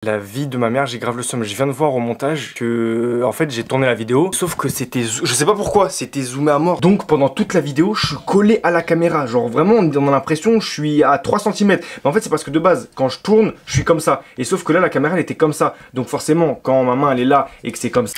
La vie de ma mère, j'ai grave le seum. Je viens de voir au montage que, en fait, j'ai tourné la vidéo. Sauf que c'était, je sais pas pourquoi, c'était zoomé à mort. Donc pendant toute la vidéo, je suis collé à la caméra. Genre vraiment, on a l'impression que je suis à 3 cm. Mais en fait, c'est parce que de base, quand je tourne, je suis comme ça. Et sauf que là, la caméra, elle était comme ça. Donc forcément, quand ma main, elle est là et que c'est comme ça.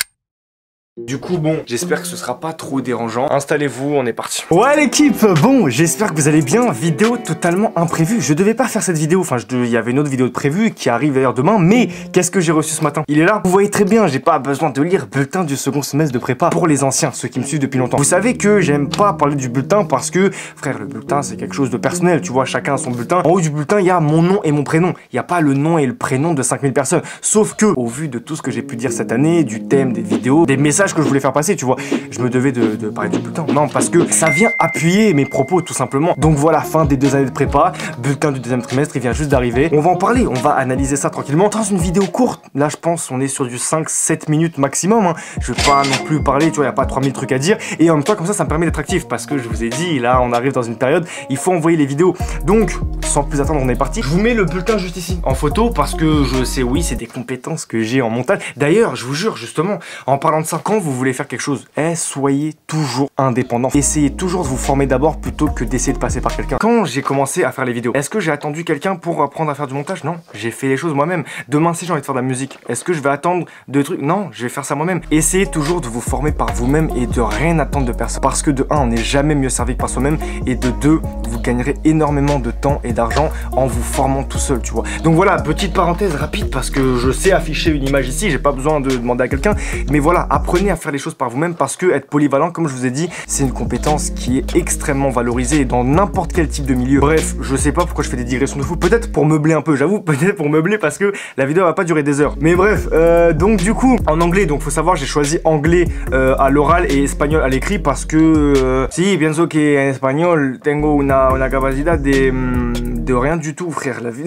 Du coup bon, j'espère que ce sera pas trop dérangeant. Installez-vous, on est parti. Ouais l'équipe, bon, j'espère que vous allez bien. Vidéo totalement imprévue. Je devais pas faire cette vidéo, enfin il y avait une autre vidéo de prévue qui arrive d'ailleurs demain. Mais qu'est-ce que j'ai reçu ce matin? Il est là, vous voyez très bien, j'ai pas besoin de lire bulletin du second semestre de prépa pour les anciens, ceux qui me suivent depuis longtemps. Vous savez que j'aime pas parler du bulletin parce que, frère, le bulletin c'est quelque chose de personnel, tu vois, chacun a son bulletin. En haut du bulletin, il y a mon nom et mon prénom. Il y a pas le nom et le prénom de 5000 personnes. Sauf que, au vu de tout ce que j'ai pu dire cette année, du thème, des vidéos, des messages que je voulais faire passer, tu vois, je me devais de parler du bulletin. Non, parce que ça vient appuyer mes propos tout simplement. Donc voilà, fin des 2 années de prépa, bulletin du 2e trimestre, il vient juste d'arriver. On va en parler, on va analyser ça tranquillement dans une vidéo courte. Là, je pense on est sur du 5-7 minutes maximum, hein. Je vais pas non plus parler, tu vois, il y a pas 3000 trucs à dire. Et en même temps, comme ça me permet d'être actif parce que je vous ai dit, là, on arrive dans une période, il faut envoyer les vidéos. Donc, sans plus attendre, on est parti. Je vous mets le bulletin juste ici en photo parce que je sais, oui, c'est des compétences que j'ai en montage. D'ailleurs, je vous jure, justement, en parlant de ça, quand vous voulez faire quelque chose, soyez toujours indépendant. Essayez toujours de vous former d'abord plutôt que d'essayer de passer par quelqu'un. Quand j'ai commencé à faire les vidéos, est-ce que j'ai attendu quelqu'un pour apprendre à faire du montage? Non, j'ai fait les choses moi-même. Demain, si j'ai envie de faire de la musique, est-ce que je vais attendre de trucs? Non, je vais faire ça moi-même. Essayez toujours de vous former par vous-même et de rien attendre de personne. Parce que de 1, on n'est jamais mieux servi que par soi-même, et de 2, vous gagnerez énormément de temps et d'argent en vous formant tout seul, tu vois. Donc voilà, petite parenthèse rapide parce que je sais afficher une image ici, j'ai pas besoin de demander à quelqu'un. Mais voilà, apprenez à faire les choses par vous-même parce que être polyvalent, comme je vous ai dit, c'est une compétence qui est extrêmement valorisée dans n'importe quel type de milieu. Bref, je sais pas pourquoi je fais des digressions de fou, peut-être pour meubler un peu, j'avoue, peut-être pour meubler parce que la vidéo va pas durer des heures. Mais bref, donc du coup, en anglais, donc faut savoir, j'ai choisi anglais à l'oral et espagnol à l'écrit parce que si, pienso que en espagnol tengo una capacidad de rien du tout, frère, la vie.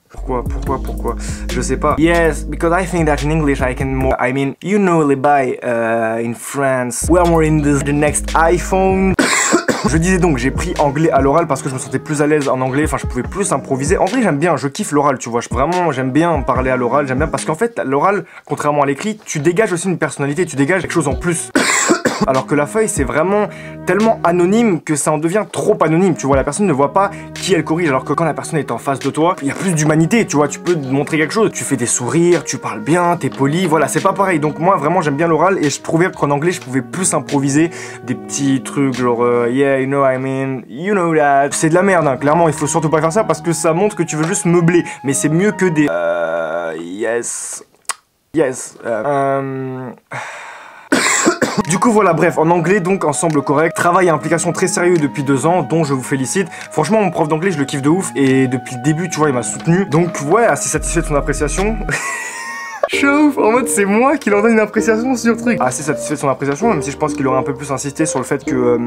Pourquoi? Je sais pas. Yes, because I think that in English I can more. I mean, you know, Lebai, in France, we are more in the next iPhone. Je disais donc, j'ai pris anglais à l'oral parce que je me sentais plus à l'aise en anglais, enfin je pouvais plus improviser. En vrai j'aime bien, je kiffe l'oral, tu vois, vraiment j'aime bien parler à l'oral, j'aime bien parce qu'en fait l'oral, contrairement à l'écrit, tu dégages aussi une personnalité, tu dégages quelque chose en plus. Alors que la feuille c'est vraiment tellement anonyme que ça en devient trop anonyme, tu vois, la personne ne voit pas qui elle corrige, alors que quand la personne est en face de toi, il y a plus d'humanité, tu vois, tu peux montrer quelque chose, tu fais des sourires, tu parles bien, t'es poli, voilà, c'est pas pareil. Donc moi vraiment j'aime bien l'oral et je trouvais qu'en anglais je pouvais plus improviser des petits trucs genre yeah, you know, I mean, you know that. C'est de la merde, hein, clairement, il faut surtout pas faire ça parce que ça montre que tu veux juste meubler, mais c'est mieux que des yes. Du coup voilà, bref, en anglais donc ensemble correct, travail et implication très sérieux depuis 2 ans, dont je vous félicite. Franchement mon prof d'anglais je le kiffe de ouf et depuis le début tu vois il m'a soutenu. Donc ouais, assez satisfait de son appréciation. Chauffe, en mode c'est moi qui leur donne une appréciation sur le truc. Assez satisfait de son appréciation, même si je pense qu'il aurait un peu plus insisté sur le fait que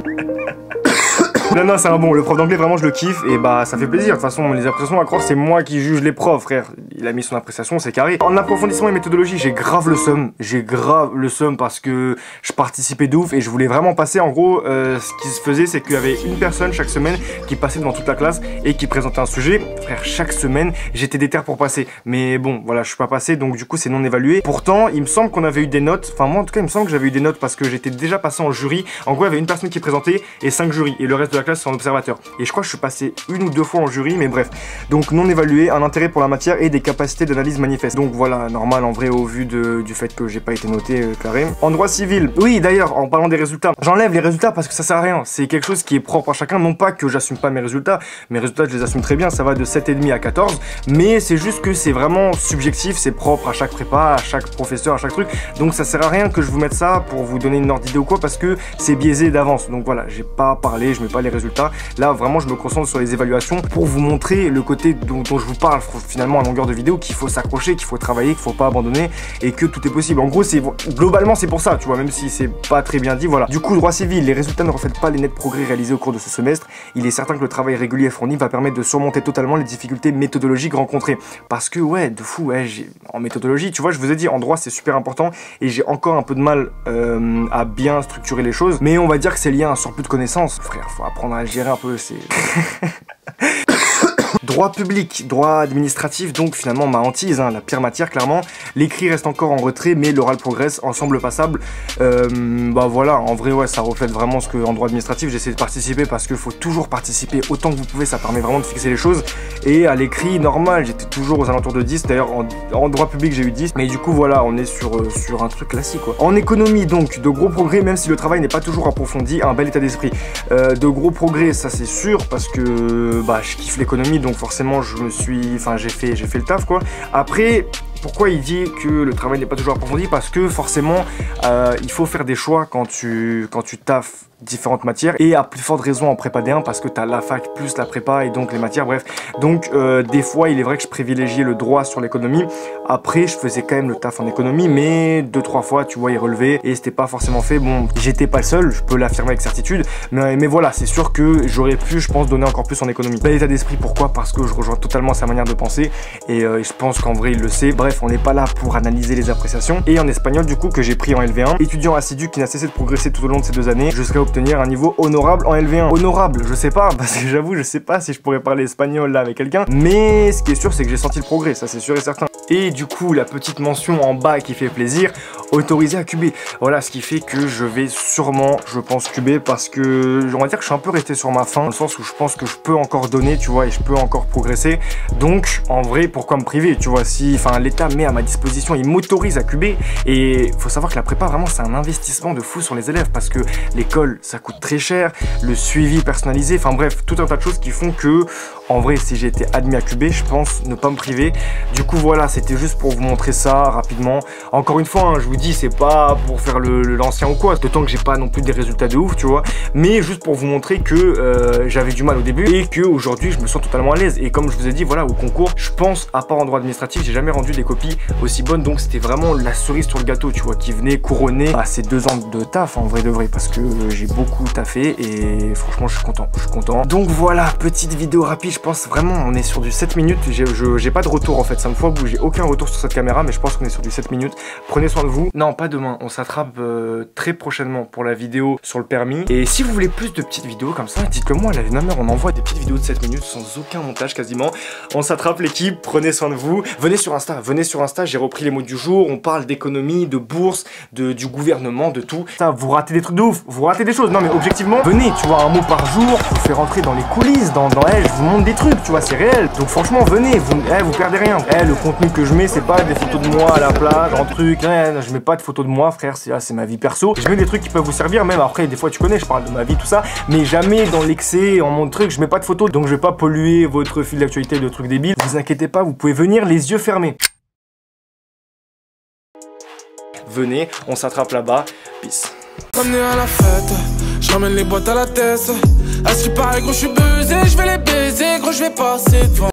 Non, c'est un bon, le prof d'anglais vraiment je le kiffe et bah ça fait plaisir. De toute façon les appréciations à croire c'est moi qui juge les profs, frère. Il a mis son appréciation, c'est carré. En approfondissement et méthodologie, j'ai grave le seum parce que je participais de ouf et je voulais vraiment passer. En gros ce qui se faisait c'est qu'il y avait une personne chaque semaine qui passait devant toute la classe et qui présentait un sujet. Frère, chaque semaine j'étais déter pour passer, mais bon voilà, je suis pas passé donc du coup c'est non évalué. Pourtant il me semble qu'on avait eu des notes, enfin moi en tout cas il me semble que j'avais eu des notes parce que j'étais déjà passé en jury. En gros il y avait une personne qui présentait et 5 jurys et le reste de la classe c'est en observateur. Et je crois que je suis passé 1 ou 2 fois en jury, mais bref. Donc non évalué, un intérêt pour la matière et des capacités d'analyse manifestes. Donc voilà, normal en vrai au vu du fait que j'ai pas été noté carré. En droit civil, oui d'ailleurs en parlant des résultats, j'enlève les résultats parce que ça sert à rien. C'est quelque chose qui est propre à chacun, non pas que j'assume pas mes résultats je les assume très bien, ça va de 7,5 à 14, mais c'est juste que c'est vraiment subjectif, c'est propre à chaque prépa, à chaque professeur, à chaque truc. Donc ça sert à rien que je vous mette ça pour vous donner une ordre d'idée ou quoi parce que c'est biaisé d'avance. Donc voilà, j'ai pas parlé, je mets pas les résultats. Là vraiment je me concentre sur les évaluations pour vous montrer le côté dont je vous parle finalement à longueur de vidéo, qu'il faut s'accrocher, qu'il faut travailler, qu'il faut pas abandonner et que tout est possible. En gros c'est globalement c'est pour ça, tu vois, même si c'est pas très bien dit, voilà. Du coup droit civil, les résultats ne reflètent pas les nets progrès réalisés au cours de ce semestre. Il est certain que le travail régulier fourni va permettre de surmonter totalement les difficultés méthodologiques rencontrées. Parce que ouais, de fou, ouais, en méthodologie, tu vois, je vous ai dit en droit c'est super important et j'ai encore un peu de mal à bien structurer les choses, mais on va dire que c'est lié à un surplus de connaissances. Frère, faut apprendre à gérer un peu, c'est Droit public, droit administratif, donc finalement ma hantise, hein, la pire matière clairement. L'écrit reste encore en retrait, mais l'oral progresse, ensemble passable. Bah voilà, en vrai ouais, ça reflète vraiment ce que en droit administratif j'essaie de participer parce qu'il faut toujours participer autant que vous pouvez, ça permet vraiment de fixer les choses. Et à l'écrit, normal, j'étais toujours aux alentours de 10, d'ailleurs en droit public j'ai eu 10, mais du coup voilà, on est sur un truc classique quoi. En économie donc, de gros progrès, même si le travail n'est pas toujours approfondi, un bel état d'esprit. De gros progrès, ça c'est sûr, parce que bah, je kiffe l'économie, donc forcément j'ai fait le taf quoi. Après, pourquoi il dit que le travail n'est pas toujours approfondi? Parce que forcément, il faut faire des choix quand tu taffes différentes matières, et à plus forte raison en prépa D1 parce que tu as la fac plus la prépa et donc les matières, bref. Donc des fois il est vrai que je privilégiais le droit sur l'économie. Après je faisais quand même le taf en économie, mais 2-3 fois tu vois il relevait et c'était pas forcément fait. Bon, j'étais pas le seul, je peux l'affirmer avec certitude, mais voilà, c'est sûr que j'aurais pu, je pense, donner encore plus en économie. Bel état d'esprit, pourquoi? Parce que je rejoins totalement sa manière de penser et je pense qu'en vrai il le sait. Bref, on n'est pas là pour analyser les appréciations. Et en espagnol du coup que j'ai pris en LV1, étudiant assidu qui n'a cessé de progresser tout au long de ces 2 années jusqu'à obtenir un niveau honorable en LV1. Honorable, je sais pas, parce que j'avoue, je sais pas si je pourrais parler espagnol là avec quelqu'un, mais ce qui est sûr, c'est que j'ai senti le progrès, ça c'est sûr et certain. Et du coup, la petite mention en bas qui fait plaisir, autorisé à cuber. Voilà, ce qui fait que je vais sûrement, je pense, cuber parce que, on va dire que je suis un peu resté sur ma faim, dans le sens où je pense que je peux encore donner, tu vois, et je peux encore progresser. Donc, en vrai, pourquoi me priver, tu vois, si, enfin, l'État met à ma disposition, il m'autorise à cuber, et faut savoir que la prépa, vraiment, c'est un investissement de fou sur les élèves, parce que l'école, ça coûte très cher, le suivi personnalisé, enfin bref, tout un tas de choses qui font que, en vrai, si j'ai été admis à cuber, je pense ne pas me priver. Du coup, voilà, c'était juste pour vous montrer ça rapidement. Encore une fois, hein, je vous dis, c'est pas pour faire l'ancien ou quoi, d'autant que j'ai pas non plus des résultats de ouf, tu vois, mais juste pour vous montrer que j'avais du mal au début et que aujourd'hui je me sens totalement à l'aise. Et comme je vous ai dit, voilà, au concours, je pense, à part en droit administratif, j'ai jamais rendu des copies aussi bonnes, donc c'était vraiment la cerise sur le gâteau, tu vois, qui venait couronner ces 2 ans de taf, en vrai de vrai, parce que j'ai beaucoup taffé et franchement, je suis content. Donc voilà, petite vidéo rapide, je pense vraiment, on est sur du 7 minutes, j'ai pas de retour en fait, ça me fout, j'ai aucun retour sur cette caméra, mais je pense qu'on est sur du 7 minutes. Prenez soin de vous. Non, pas demain, on s'attrape très prochainement pour la vidéo sur le permis. Et si vous voulez plus de petites vidéos comme ça, dites-le moi, la vie on envoie des petites vidéos de 7 minutes sans aucun montage quasiment. On s'attrape l'équipe, prenez soin de vous. Venez sur Insta, j'ai repris les mots du jour, on parle d'économie, de bourse, du gouvernement, de tout. Ça, vous ratez des trucs de ouf, vous ratez des choses. Non mais objectivement, venez, tu vois, un mot par jour, vous fait rentrer dans les coulisses, je vous montre des trucs, tu vois, c'est réel. Donc franchement, venez, vous perdez rien. Le contenu que je mets, c'est pas des photos de moi à la plage, en truc, je mets pas de photos de moi, frère, c'est ma vie perso. Je mets des trucs qui peuvent vous servir, même après, des fois tu connais, je parle de ma vie, tout ça, mais jamais dans l'excès, en mon truc, je mets pas de photos, donc je vais pas polluer votre fil d'actualité de trucs débiles. Vous inquiétez pas, vous pouvez venir les yeux fermés. Venez, on s'attrape là-bas, peace. Ramener à la fête, je ramène les boîtes à la tête. À ce qui paraît, gros, je suis buzzé, je vais les baiser, gros, je vais passer devant.